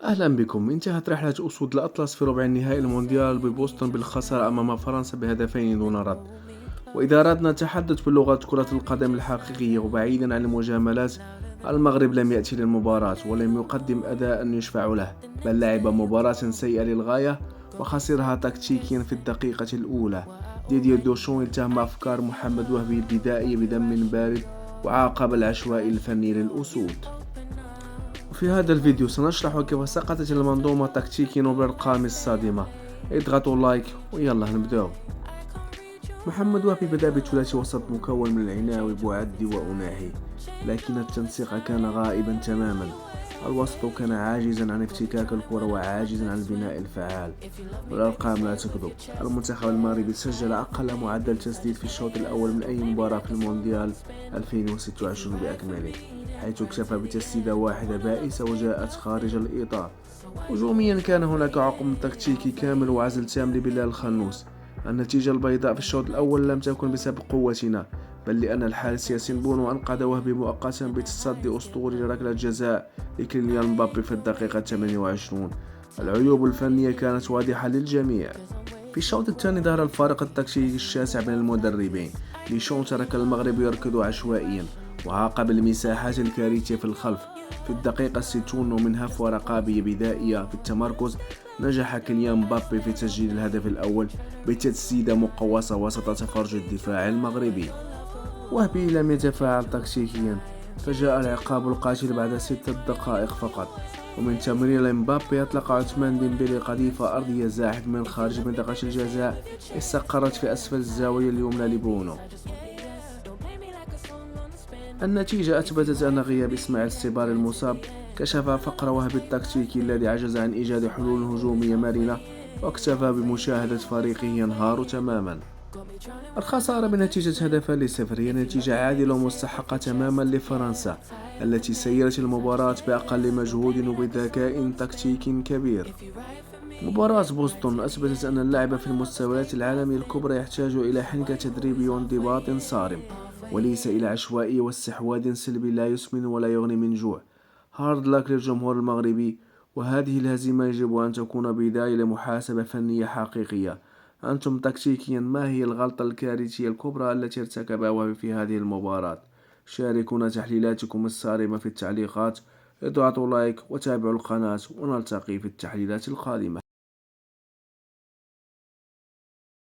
أهلا بكم. انتهت رحلة أسود الأطلس في ربع النهائي المونديال ببوسطن بالخسارة أمام فرنسا بهدفين دون رد. وإذا أردنا التحدث بلغة كرة القدم الحقيقية وبعيدا عن المجاملات، المغرب لم يأتي للمباراة ولم يقدم أداء يشفع له، بل لعب مباراة سيئة للغاية وخسرها تكتيكيا في الدقيقة الأولى. ديدير دوشون اتهم أفكار محمد وهبي البدائية بدم بارد وعاقب العشوائي الفني للأسود. وفي هذا الفيديو سنشرح كيف سقطت المنظومة تكتيكيا وبالأرقام الصادمة. اضغطوا لايك ويلا نبدأ. محمد وهبي بدأ بثلاثي وسط مكون من العناوي بوعدي وأناهي، لكن التنسيق كان غائبا تماما. الوسط كان عاجزا عن افتكاك الكرة وعاجزا عن البناء الفعال، والأرقام لا تكذب. المنتخب المغربي سجل أقل معدل تسديد في الشوط الأول من أي مباراة في المونديال 2026 بأكمله، حيث اكتفى بتسديدة واحدة بائسة وجاءت خارج الإطار. هجوميا كان هناك عقم تكتيكي كامل وعزل تام لبلال الخنوس. النتيجة البيضاء في الشوط الأول لم تكن بسبب قوتنا، بل لأن الحارس ياسين بونو أنقذ وهبي مؤقتا بتصدي أسطوري لركلة جزاء لكيليان مبابي في الدقيقة 28. العيوب الفنية كانت واضحة للجميع. في الشوط الثاني ظهر الفارق التكتيكي الشاسع بين المدربين. ليشون ترك المغرب يركض عشوائيا وعاقب المساحات الكارثية في الخلف. في الدقيقة 60 ومن هفوة رقابية بدائية في التمركز، نجح كيليان مبابي في تسجيل الهدف الأول بتسديدة مقوسة وسط تفرج الدفاع المغربي. وهبي لم يتفاعل تكتيكيا، فجاء العقاب القاتل بعد 6 دقائق فقط. ومن تمرير لمبابي أطلق عثمان ديمبélé قذيفة أرضية زاحف من خارج منطقة الجزاء استقرت في أسفل الزاوية اليمنى لبونو. النتيجة أثبتت أن غياب إسماعيل السبار المصاب كشف فقر وهبي التكتيكي الذي عجز عن إيجاد حلول هجومية مرنة واكتفى بمشاهدة فريقه ينهار تماما. الخسارة بنتيجة 2-0 هي نتيجة عادلة ومستحقة تماما لفرنسا، التي سيرت المباراة بأقل مجهود وبذكاء تكتيكي كبير. مباراة بوسطن أثبتت أن اللعب في المستويات العالمية الكبرى يحتاج إلى حنكة تدريبية وانضباط صارم، وليس إلى عشوائية واستحواذ سلبي لا يسمن ولا يغني من جوع. هارد لاك للجمهور المغربي، وهذه الهزيمة يجب أن تكون بداية لمحاسبة فنية حقيقية. أنتم تكتيكيا ما هي الغلطة الكارثية الكبرى التي ارتكبها وهبي في هذه المباراة؟ شاركونا تحليلاتكم الصارمة في التعليقات. اضغطوا لايك وتابعوا القناة، ونلتقي في التحليلات القادمة.